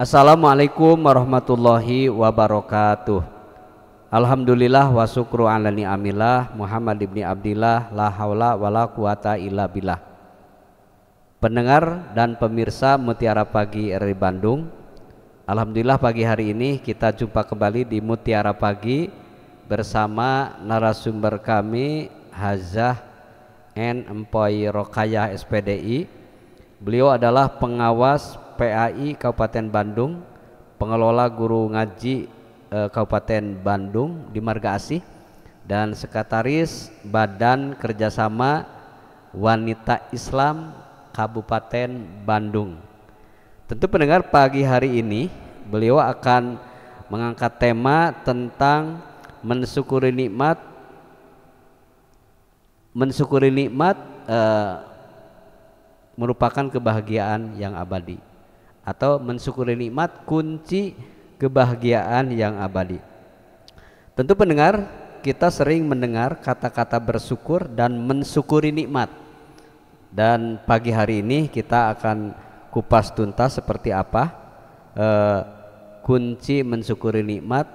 Assalamualaikum warahmatullahi wabarakatuh. Alhamdulillah wa syukru ala ni'amillah Muhammad ibni Abdillah la haula wala quwata illa billah. Pendengar dan pemirsa Mutiara Pagi RRI Bandung, alhamdulillah pagi hari ini kita jumpa kembali di Mutiara Pagi bersama narasumber kami Hajah N. Empoy Rokayah SPDI. Beliau adalah pengawas PAI Kabupaten Bandung, pengelola guru ngaji Kabupaten Bandung di Marga Asih, dan sekretaris Badan Kerjasama Wanita Islam Kabupaten Bandung. Tentu pendengar, pagi hari ini beliau akan mengangkat tema tentang mensyukuri nikmat merupakan kebahagiaan yang abadi, atau mensyukuri nikmat kunci kebahagiaan yang abadi. Tentu pendengar, kita sering mendengar kata-kata bersyukur dan mensyukuri nikmat, dan pagi hari ini kita akan kupas tuntas seperti apa kunci mensyukuri nikmat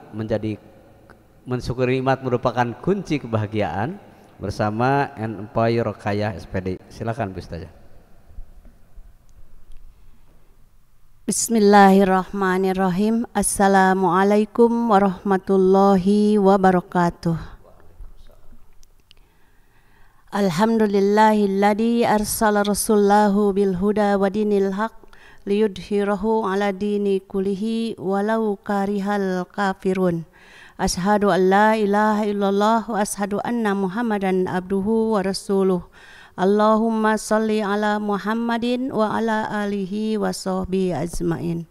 mensyukuri nikmat merupakan kunci kebahagiaan bersama Empoy Rokayah SPD. Silakan Bu Ustazah. Bismillahirrahmanirrahim. Assalamualaikum warahmatullahi wabarakatuh. Alhamdulillahilladzi arsala rasulahu bil huda wa dinil haq liyudhhirahu ala dini kullihi walau karihal kafirun. Ashhadu an la ilaha illallah wa ashhadu anna Muhammadan abduhu wa rasuluh. Allahumma salli ala Muhammadin wa ala alihi wa sahbihi ajmain.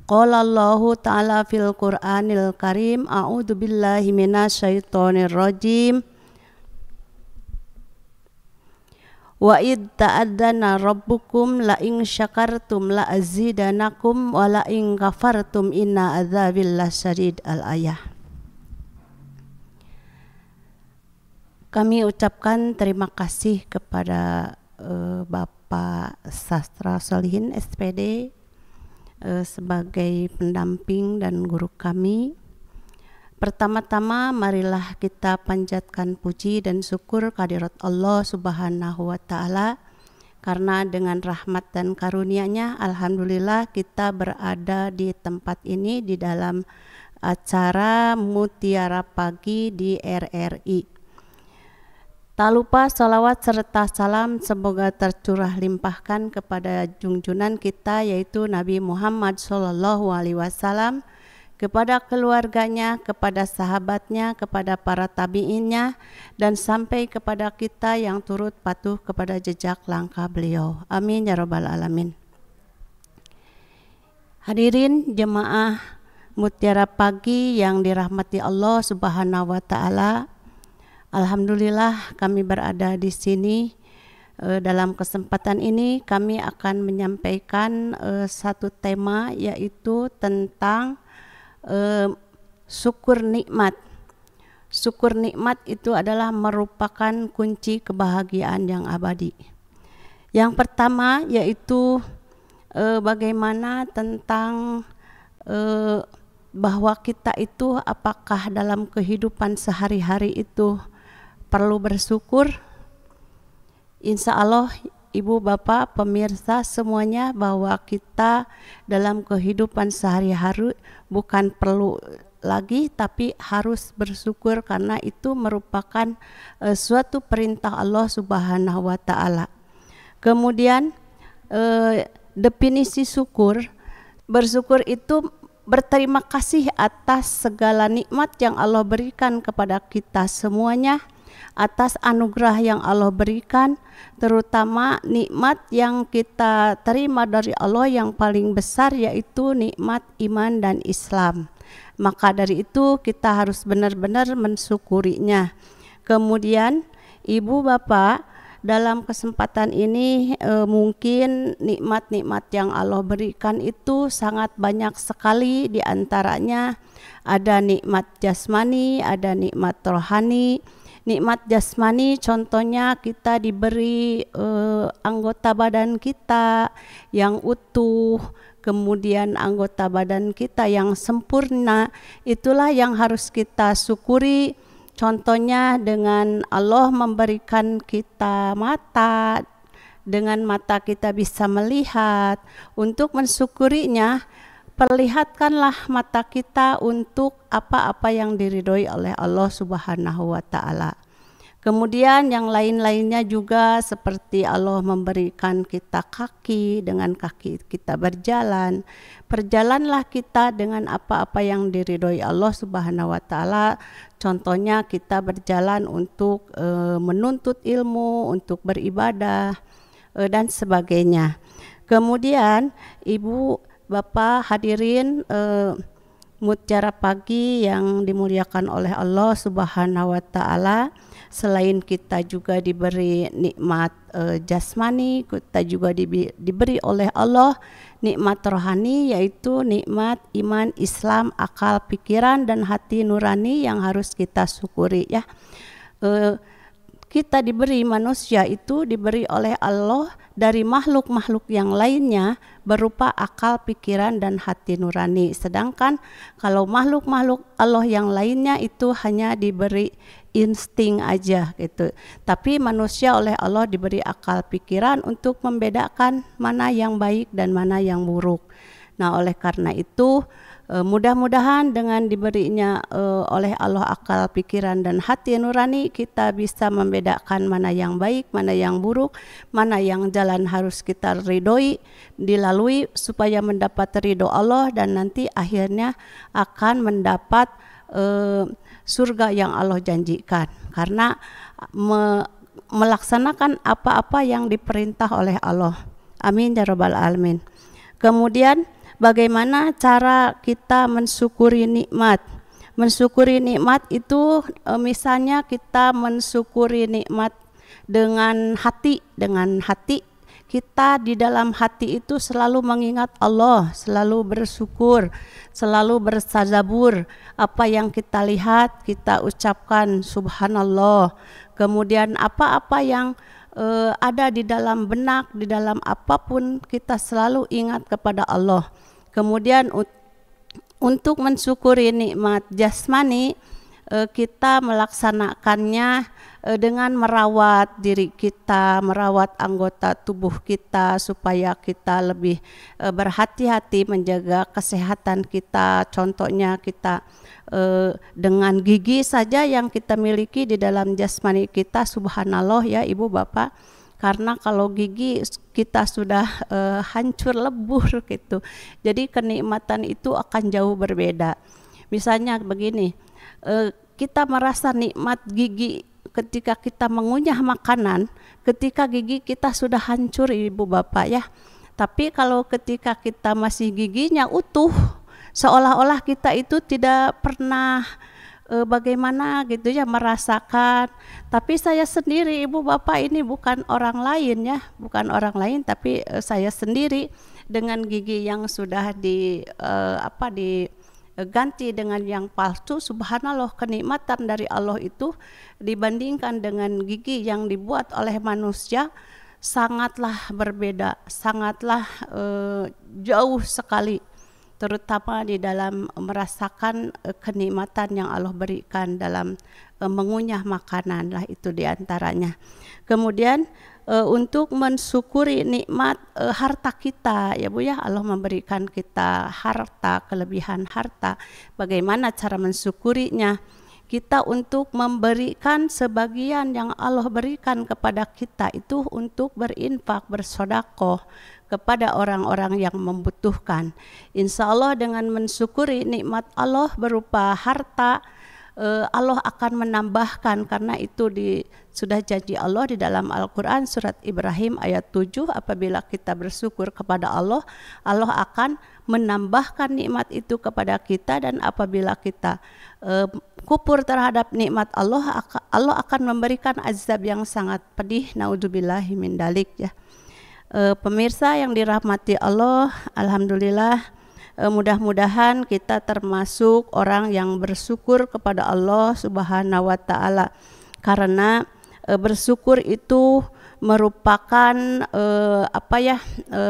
Qala Allahu ta'ala fil Qur'anil Karim, a'udzu billahi minasyaitonir rajim. Wa id ta'adzana rabbukum la in syakartum la azidanakum wa la in kafartum inna adzabil lasyadid. Al-ayah. Kami ucapkan terima kasih kepada Bapak Sastra Solihin SPD sebagai pendamping dan guru kami. Pertama-tama marilah kita panjatkan puji dan syukur kehadirat Allah Subhanahu wa Ta'ala, karena dengan rahmat dan karunia-Nya alhamdulillah kita berada di tempat ini di dalam acara Mutiara Pagi di RRI. Tak lupa salawat serta salam semoga tercurah limpahkan kepada junjungan kita yaitu Nabi Muhammad SAW, kepada keluarganya, kepada sahabatnya, kepada para tabi'innya, dan sampai kepada kita yang turut patuh kepada jejak langkah beliau. Amin ya rabbal alamin. Hadirin jemaah Mutiara Pagi yang dirahmati Allah Subhanahu wa Ta'ala, alhamdulillah kami berada di sini. Dalam kesempatan ini kami akan menyampaikan satu tema, yaitu tentang syukur nikmat. Syukur nikmat itu adalah merupakan kunci kebahagiaan yang abadi. Yang pertama yaitu bagaimana tentang bahwa kita itu apakah dalam kehidupan sehari-hari itu perlu bersyukur. Insya Allah Ibu Bapak pemirsa semuanya, bahwa kita dalam kehidupan sehari-hari bukan perlu lagi tapi harus bersyukur, karena itu merupakan suatu perintah Allah Subhanahu wa Ta'ala. Kemudian definisi syukur, bersyukur itu berterima kasih atas segala nikmat yang Allah berikan kepada kita semuanya, atas anugerah yang Allah berikan, terutama nikmat yang kita terima dari Allah yang paling besar yaitu nikmat iman dan Islam. Maka dari itu kita harus benar-benar mensyukurinya. Kemudian Ibu Bapak, dalam kesempatan ini mungkin nikmat-nikmat yang Allah berikan itu sangat banyak sekali, di antaranya ada nikmat jasmani, ada nikmat rohani. Nikmat jasmani contohnya kita diberi anggota badan kita yang utuh, kemudian anggota badan kita yang sempurna, itulah yang harus kita syukuri. Contohnya dengan Allah memberikan kita mata, dengan mata kita bisa melihat. Untuk mensyukurinya, perlihatkanlah mata kita untuk apa-apa yang diridhoi oleh Allah Subhanahu wa Ta'ala. Kemudian yang lain-lainnya juga seperti Allah memberikan kita kaki, dengan kaki kita berjalan. Berjalanlah kita dengan apa-apa yang diridhoi Allah Subhanahu wa Ta'ala. Contohnya kita berjalan untuk menuntut ilmu, untuk beribadah dan sebagainya. Kemudian Ibu, Bapak hadirin mutiara pagi yang dimuliakan oleh Allah Subhanahu wa Ta'ala, selain kita juga diberi nikmat jasmani, kita juga diberi oleh Allah nikmat rohani, yaitu nikmat iman, Islam, akal, pikiran, dan hati nurani yang harus kita syukuri ya. Kita diberi, manusia itu diberi oleh Allah dari makhluk-makhluk yang lainnya berupa akal, pikiran, dan hati nurani. Sedangkan kalau makhluk-makhluk Allah yang lainnya itu hanya diberi insting aja gitu. Tapi manusia oleh Allah diberi akal, pikiran untuk membedakan mana yang baik dan mana yang buruk. Nah, oleh karena itu mudah-mudahan dengan diberinya oleh Allah akal, pikiran, dan hati nurani, kita bisa membedakan mana yang baik, mana yang buruk, mana yang jalan harus kita ridhoi, dilalui supaya mendapat ridho Allah dan nanti akhirnya akan mendapat surga yang Allah janjikan, karena melaksanakan apa-apa yang diperintah oleh Allah. Amin ya rabbal alamin. Kemudian bagaimana cara kita mensyukuri nikmat? Mensyukuri nikmat itu misalnya kita mensyukuri nikmat dengan hati. Dengan hati kita di dalam hati itu selalu mengingat Allah, selalu bersyukur, selalu bersazabur. Apa yang kita lihat kita ucapkan subhanallah. Kemudian apa-apa yang ada di dalam benak, di dalam apapun kita selalu ingat kepada Allah. Kemudian untuk mensyukuri nikmat jasmani, kita melaksanakannya dengan merawat diri kita, merawat anggota tubuh kita supaya kita lebih berhati-hati menjaga kesehatan kita. Contohnya kita dengan gigi saja yang kita miliki di dalam jasmani kita, subhanallah ya Ibu Bapak. Karena kalau gigi kita sudah hancur lebur gitu, jadi kenikmatan itu akan jauh berbeda. Misalnya begini, kita merasa nikmat gigi ketika kita mengunyah makanan, ketika gigi kita sudah hancur Ibu Bapak ya. Tapi kalau ketika kita masih giginya utuh, seolah-olah kita itu tidak pernah bagaimana gitu ya merasakan. Tapi saya sendiri Ibu Bapak ini bukan orang lain ya, bukan orang lain, tapi saya sendiri dengan gigi yang sudah diganti dengan yang palsu. Subhanallah, kenikmatan dari Allah itu dibandingkan dengan gigi yang dibuat oleh manusia sangatlah berbeda, sangatlah jauh sekali, terutama di dalam merasakan kenikmatan yang Allah berikan dalam mengunyah makanan lah, itu diantaranya. Kemudian untuk mensyukuri nikmat harta kita ya Bu ya, Allah memberikan kita harta, kelebihan harta. Bagaimana cara mensyukurinya? Kita untuk memberikan sebagian yang Allah berikan kepada kita itu untuk berinfak, bersedekah kepada orang-orang yang membutuhkan. Insya Allah dengan mensyukuri nikmat Allah berupa harta, Allah akan menambahkan, karena itu sudah janji Allah di dalam Al-Quran surat Ibrahim ayat 7, apabila kita bersyukur kepada Allah, Allah akan menambahkan nikmat itu kepada kita, dan apabila kita kufur terhadap nikmat Allah, Allah akan memberikan azab yang sangat pedih. Naudzubillahi min dalik ya. Pemirsa yang dirahmati Allah, alhamdulillah, mudah-mudahan kita termasuk orang yang bersyukur kepada Allah Subhanahu wa taala, karena bersyukur itu merupakan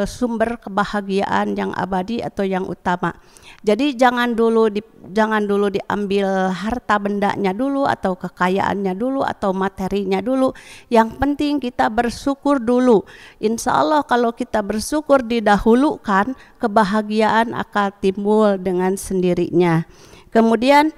sumber kebahagiaan yang abadi atau yang utama. Jadi jangan dulu diambil harta bendanya dulu, atau kekayaannya dulu, atau materinya dulu. Yang penting kita bersyukur dulu. Insya Allah kalau kita bersyukur didahulukan, kebahagiaan akan timbul dengan sendirinya. Kemudian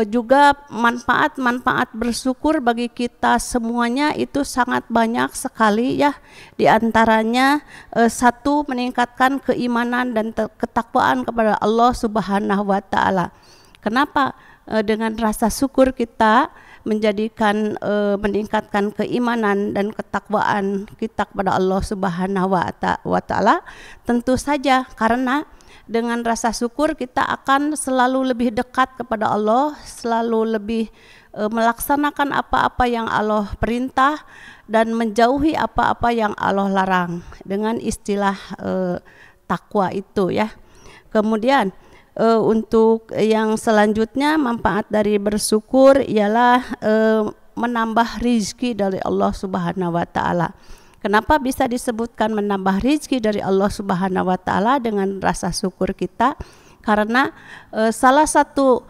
juga manfaat bersyukur bagi kita semuanya itu sangat banyak sekali ya. Di antaranya satu, meningkatkan keimanan dan ketakwaan kepada Allah Subhanahu wa taala. Kenapa? Dengan rasa syukur kita meningkatkan keimanan dan ketakwaan kita kepada Allah Subhanahu wa taala. Tentu saja karena dengan rasa syukur kita akan selalu lebih dekat kepada Allah, selalu lebih melaksanakan apa-apa yang Allah perintah dan menjauhi apa-apa yang Allah larang, dengan istilah takwa itu ya. Kemudian untuk yang selanjutnya, manfaat dari bersyukur ialah menambah rizki dari Allah Subhanahu wa taala. Kenapa bisa disebutkan menambah rizki dari Allah Subhanahu wa taala dengan rasa syukur kita? Karena salah satu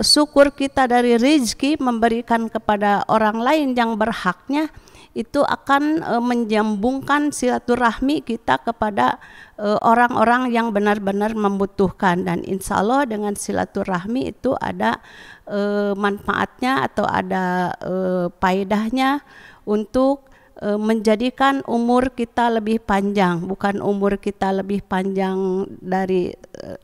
syukur kita dari rizki memberikan kepada orang lain yang berhaknya, itu akan menyambungkan silaturahmi kita kepada orang-orang yang benar-benar membutuhkan. Dan insya Allah dengan silaturahmi itu ada manfaatnya atau ada faedahnya untuk menjadikan umur kita lebih panjang, bukan umur kita lebih panjang dari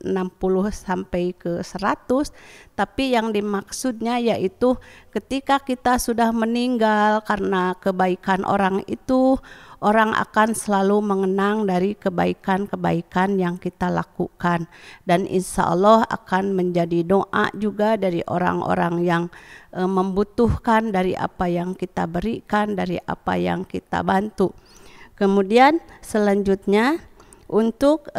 60 sampai ke 100, tapi yang dimaksudnya yaitu ketika kita sudah meninggal karena kebaikan orang itu, orang akan selalu mengenang dari kebaikan-kebaikan yang kita lakukan, dan insya Allah akan menjadi doa juga dari orang-orang yang membutuhkan dari apa yang kita berikan, dari apa yang kita bantu. Kemudian selanjutnya untuk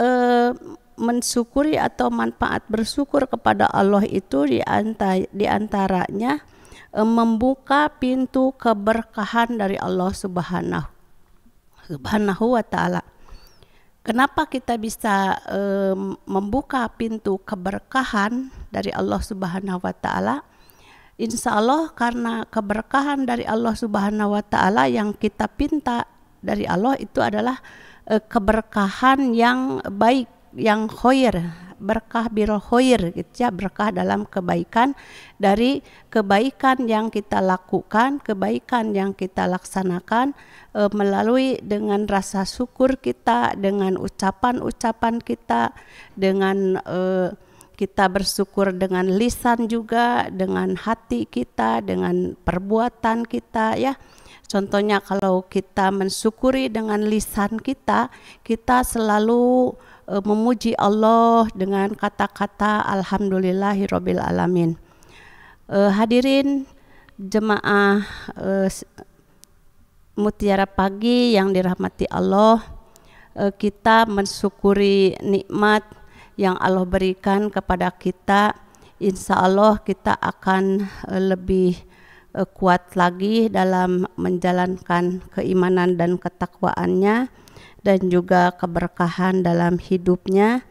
mensyukuri atau manfaat bersyukur kepada Allah itu di antaranya membuka pintu keberkahan dari Allah Subhanahu wa taala. Kenapa kita bisa membuka pintu keberkahan dari Allah Subhanahu wa taala? Insya Allah karena keberkahan dari Allah Subhanahu wa taala yang kita pinta dari Allah itu adalah keberkahan yang baik, yang khair, berkah birul khair gitu ya, berkah dalam kebaikan, dari kebaikan yang kita lakukan, kebaikan yang kita laksanakan melalui dengan rasa syukur kita, dengan ucapan-ucapan kita, dengan kita bersyukur dengan lisan juga, dengan hati kita, dengan perbuatan kita ya. Contohnya kalau kita mensyukuri dengan lisan kita, kita selalu memuji Allah dengan kata-kata alhamdulillahirabbil alamin. Hadirin jemaah Mutiara Pagi yang dirahmati Allah, kita mensyukuri nikmat yang Allah berikan kepada kita. Insya Allah kita akan lebih kuat lagi dalam menjalankan keimanan dan ketakwaannya, dan juga keberkahan dalam hidupnya.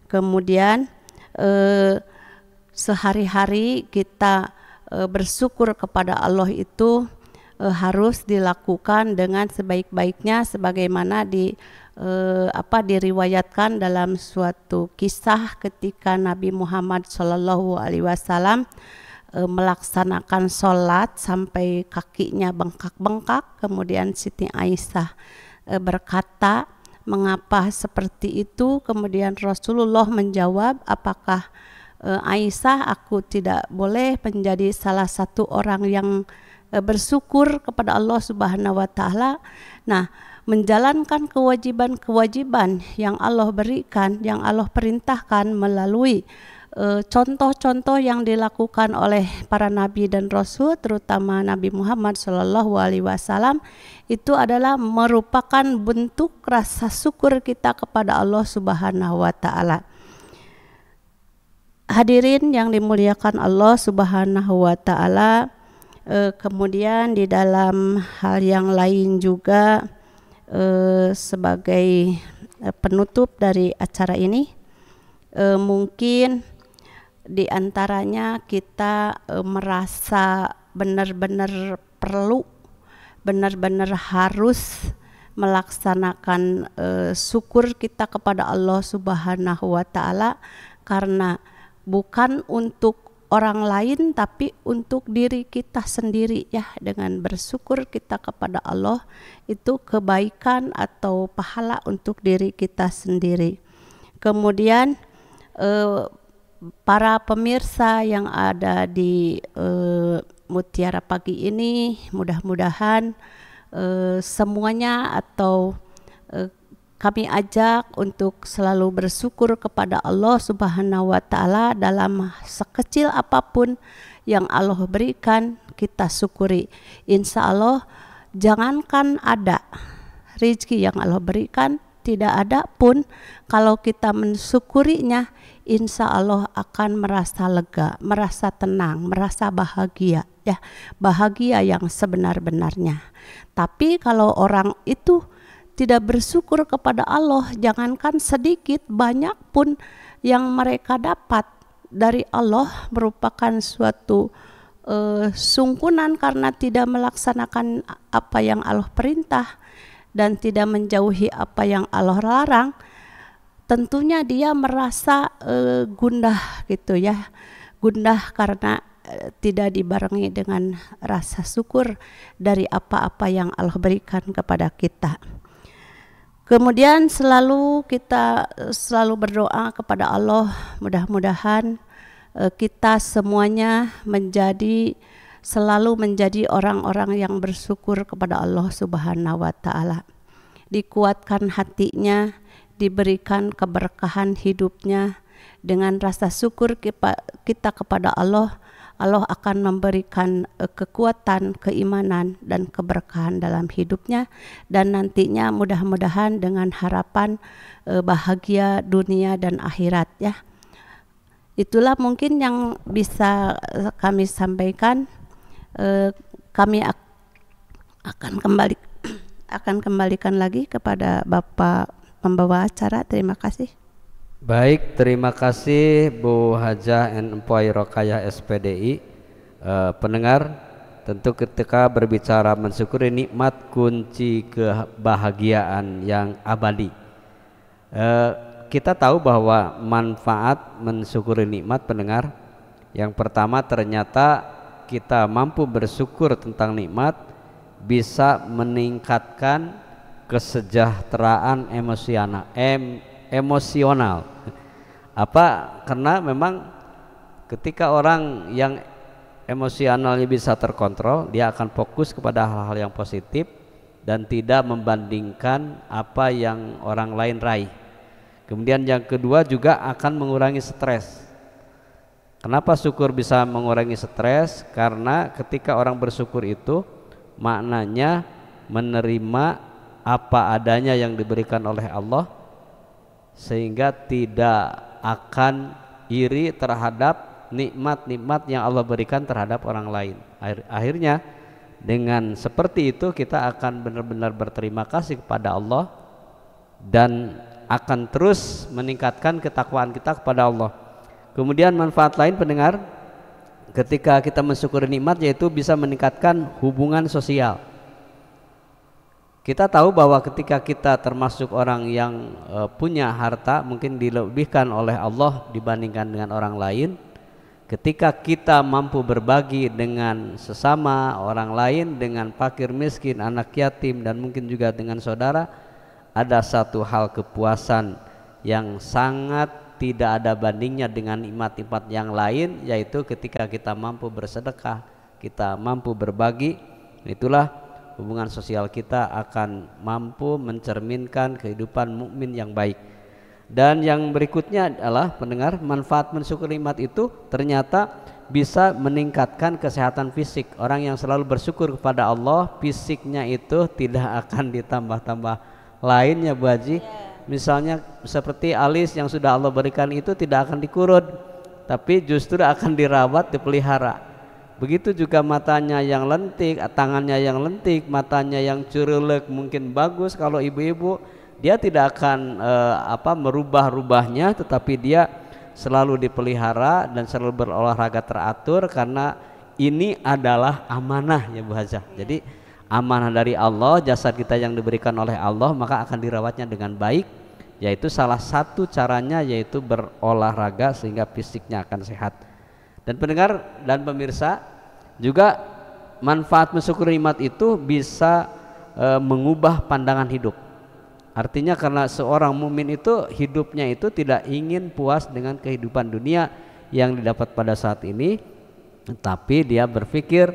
Kemudian sehari-hari kita bersyukur kepada Allah itu harus dilakukan dengan sebaik-baiknya, sebagaimana diriwayatkan dalam suatu kisah ketika Nabi Muhammad SAW melaksanakan sholat sampai kakinya bengkak-bengkak. Kemudian Siti Aisyah berkata, mengapa seperti itu? Kemudian Rasulullah menjawab, apakah Aisyah, aku tidak boleh menjadi salah satu orang yang bersyukur kepada Allah Subhanahu wa taala? Nah, menjalankan kewajiban-kewajiban yang Allah berikan, yang Allah perintahkan melalui contoh-contoh yang dilakukan oleh para nabi dan rasul, terutama Nabi Muhammad SAW, itu adalah merupakan bentuk rasa syukur kita kepada Allah Subhanahu wa taala. Hadirin yang dimuliakan Allah Subhanahu wa taala, kemudian di dalam hal yang lain juga, sebagai penutup dari acara ini, mungkin di antaranya kita merasa benar-benar perlu, benar-benar harus melaksanakan syukur kita kepada Allah Subhanahu wa taala, karena bukan untuk orang lain tapi untuk diri kita sendiri ya. Dengan bersyukur kita kepada Allah itu kebaikan atau pahala untuk diri kita sendiri. Kemudian para pemirsa yang ada di Mutiara Pagi ini, mudah-mudahan semuanya atau kami ajak untuk selalu bersyukur kepada Allah Subhanahu wa taala dalam sekecil apapun yang Allah berikan, kita syukuri. Insya Allah, jangankan ada rezeki yang Allah berikan, tidak ada pun, kalau kita mensyukurinya, insya Allah akan merasa lega, merasa tenang, merasa bahagia ya, bahagia yang sebenar-benarnya. Tapi kalau orang itu tidak bersyukur kepada Allah, jangankan sedikit, banyak pun yang mereka dapat dari Allah merupakan suatu sungkunan karena tidak melaksanakan apa yang Allah perintah dan tidak menjauhi apa yang Allah larang. Tentunya dia merasa gundah gitu ya, gundah karena tidak dibarengi dengan rasa syukur dari apa-apa yang Allah berikan kepada kita. Kemudian kita selalu berdoa kepada Allah, mudah-mudahan kita semuanya selalu menjadi orang-orang yang bersyukur kepada Allah Subhanahu wa taala. Dikuatkan hatinya, diberikan keberkahan hidupnya. Dengan rasa syukur kita kepada Allah, Allah akan memberikan kekuatan, keimanan, dan keberkahan dalam hidupnya, dan nantinya mudah-mudahan dengan harapan bahagia dunia dan akhirat ya. Itulah mungkin yang bisa kami sampaikan. Kami akan kembalikan lagi kepada Bapak pembawa acara. Terima kasih. Baik, terima kasih Bu Hajah Empoi Rokayah SPDI. Pendengar, tentu ketika berbicara mensyukuri nikmat kunci kebahagiaan yang abadi. Kita tahu bahwa manfaat mensyukuri nikmat, pendengar, yang pertama ternyata kita mampu bersyukur tentang nikmat bisa meningkatkan kesejahteraan emosional. Apa? Karena memang ketika orang yang emosionalnya bisa terkontrol, dia akan fokus kepada hal-hal yang positif dan tidak membandingkan apa yang orang lain raih. Kemudian yang kedua juga akan mengurangi stres. Kenapa syukur bisa mengurangi stres? Karena ketika orang bersyukur itu maknanya menerima apa adanya yang diberikan oleh Allah, sehingga tidak akan iri terhadap nikmat-nikmat yang Allah berikan terhadap orang lain. Akhirnya dengan seperti itu kita akan benar-benar berterima kasih kepada Allah dan akan terus meningkatkan ketakwaan kita kepada Allah. Kemudian manfaat lain, pendengar, ketika kita mensyukuri nikmat, yaitu bisa meningkatkan hubungan sosial. Kita tahu bahwa ketika kita termasuk orang yang punya harta, mungkin dilebihkan oleh Allah dibandingkan dengan orang lain. Ketika kita mampu berbagi dengan sesama orang lain, dengan fakir miskin, anak yatim, dan mungkin juga dengan saudara, ada satu hal kepuasan yang sangat tidak ada bandingnya dengan nikmat-nikmat yang lain, yaitu ketika kita mampu bersedekah, kita mampu berbagi. Itulah hubungan sosial kita akan mampu mencerminkan kehidupan mukmin yang baik. Dan yang berikutnya adalah pendengar, manfaat mensyukuri nikmat itu ternyata bisa meningkatkan kesehatan fisik. Orang yang selalu bersyukur kepada Allah, fisiknya itu tidak akan ditambah-tambah lainnya Bu Haji. Misalnya seperti alis yang sudah Allah berikan itu tidak akan dikurut, tapi justru akan dirawat, dipelihara. Begitu juga matanya yang lentik, tangannya yang lentik, matanya yang curulek mungkin bagus. Kalau ibu-ibu, dia tidak akan merubah-rubahnya, tetapi dia selalu dipelihara dan selalu berolahraga teratur, karena ini adalah amanah ya Bu Haja. Jadi amanah dari Allah, jasad kita yang diberikan oleh Allah, maka akan dirawatnya dengan baik, yaitu salah satu caranya yaitu berolahraga sehingga fisiknya akan sehat. Dan pendengar dan pemirsa, juga manfaat mensyukuri nikmat itu bisa mengubah pandangan hidup. Artinya karena seorang mukmin itu hidupnya itu tidak ingin puas dengan kehidupan dunia yang didapat pada saat ini, tapi dia berpikir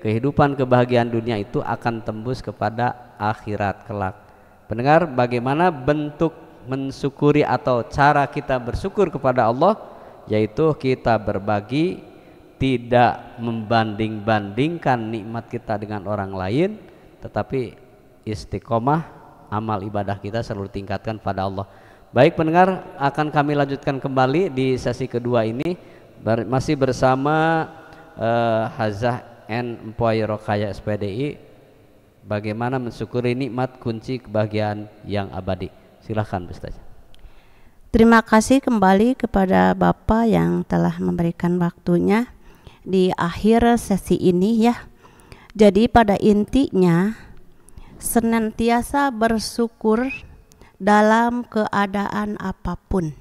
kehidupan kebahagiaan dunia itu akan tembus kepada akhirat kelak. Pendengar, bagaimana bentuk mensyukuri atau cara kita bersyukur kepada Allah, yaitu kita berbagi, tidak membanding-bandingkan nikmat kita dengan orang lain, tetapi istiqomah amal ibadah kita selalu tingkatkan pada Allah. Baik pendengar, akan kami lanjutkan kembali di sesi kedua ini masih bersama Hazah N. Empoy Rokaya SPDI, bagaimana mensyukuri nikmat kunci kebahagiaan yang abadi. Silahkan Ustaz. Terima kasih kembali kepada Bapak yang telah memberikan waktunya di akhir sesi ini ya. Jadi pada intinya senantiasa bersyukur dalam keadaan apapun.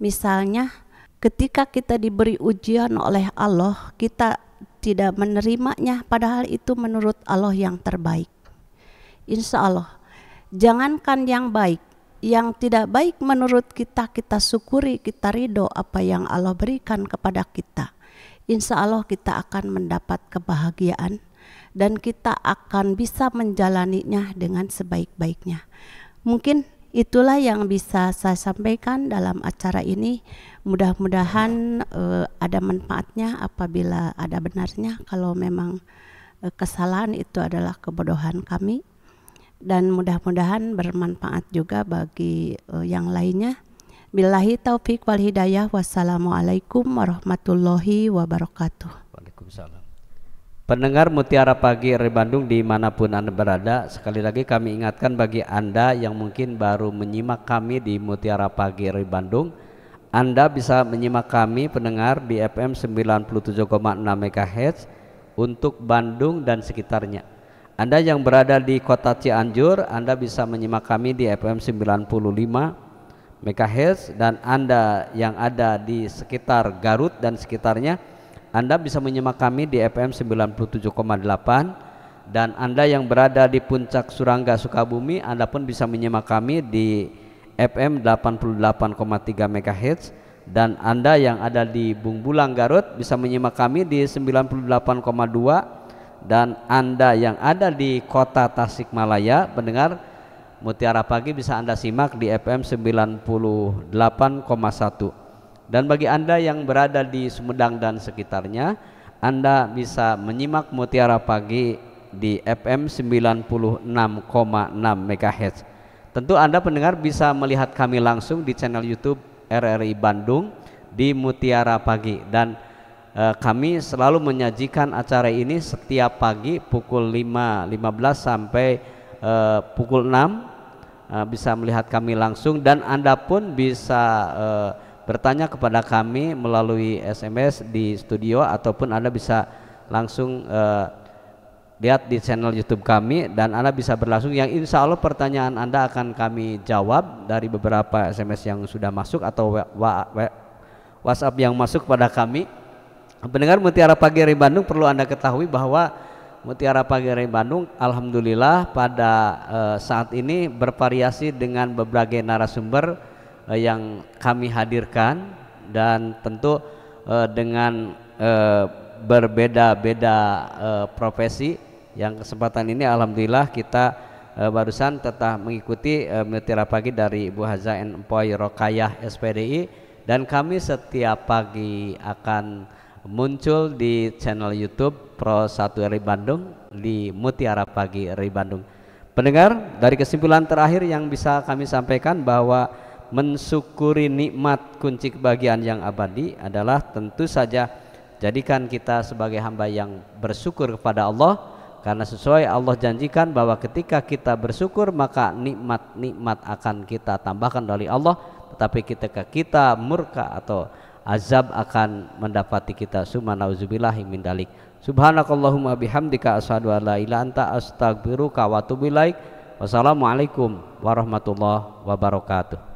Misalnya ketika kita diberi ujian oleh Allah, kita tidak menerimanya padahal itu menurut Allah yang terbaik. Insya Allah, jangankan yang baik, yang tidak baik menurut kita, kita syukuri, kita ridho apa yang Allah berikan kepada kita. Insya Allah kita akan mendapat kebahagiaan dan kita akan bisa menjalaninya dengan sebaik-baiknya. Mungkin itulah yang bisa saya sampaikan dalam acara ini. Mudah-mudahan ada manfaatnya apabila ada benarnya. Kalau memang kesalahan itu adalah kebodohan kami, dan mudah-mudahan bermanfaat juga bagi yang lainnya. Billahi taufik wal hidayah. Wassalamualaikum warahmatullahi wabarakatuh. Waalaikumsalam. Pendengar Mutiara Pagi RRI Bandung dimanapun Anda berada, sekali lagi kami ingatkan bagi Anda yang mungkin baru menyimak kami di Mutiara Pagi RRI Bandung, Anda bisa menyimak kami pendengar di FM 97,6 MHz untuk Bandung dan sekitarnya. Anda yang berada di kota Cianjur, Anda bisa menyimak kami di FM 95 MHz, dan Anda yang ada di sekitar Garut dan sekitarnya, Anda bisa menyimak kami di FM 97,8, dan Anda yang berada di puncak Surangga Sukabumi, Anda pun bisa menyimak kami di FM 88,3 MHz, dan Anda yang ada di Bungbulang Garut bisa menyimak kami di 98,2, dan Anda yang ada di kota Tasikmalaya pendengar Mutiara Pagi bisa Anda simak di FM 98,1. Dan bagi Anda yang berada di Sumedang dan sekitarnya, Anda bisa menyimak Mutiara Pagi di FM 96,6 MHz. Tentu Anda pendengar bisa melihat kami langsung di channel YouTube RRI Bandung di Mutiara Pagi, dan kami selalu menyajikan acara ini setiap pagi pukul 5.15 sampai pukul 6. Bisa melihat kami langsung, dan Anda pun bisa bertanya kepada kami melalui SMS di studio, ataupun Anda bisa langsung lihat di channel YouTube kami, dan Anda bisa berlangsung, yang insya Allah pertanyaan Anda akan kami jawab dari beberapa SMS yang sudah masuk atau WhatsApp yang masuk kepada kami. Pendengar Mutiara Pagi RRI Bandung, perlu Anda ketahui bahwa Mutiara Pagi RRI Bandung alhamdulillah pada saat ini bervariasi dengan berbagai narasumber yang kami hadirkan, dan tentu dengan berbeda-beda profesi Yang kesempatan ini alhamdulillah kita barusan tetap mengikuti Mutiara Pagi dari Ibu Haza Empoi Rokayah SPDI, dan kami setiap pagi akan muncul di channel YouTube Pro 1 RI Bandung di Mutiara Pagi RI Bandung. Pendengar, dari kesimpulan terakhir yang bisa kami sampaikan bahwa mensyukuri nikmat kunci kebahagiaan yang abadi adalah tentu saja jadikan kita sebagai hamba yang bersyukur kepada Allah, karena sesuai Allah janjikan bahwa ketika kita bersyukur maka nikmat-nikmat akan kita tambahkan dari Allah, tetapi ketika kita murka atau azab akan mendapati kita. Summa nauzubillahi min dalik. Subhanakallahumma bihamdika asyhadu an la ilaha anta astaghfiruka wa atubu ilaik. Wassalamualaikum warahmatullahi wabarakatuh.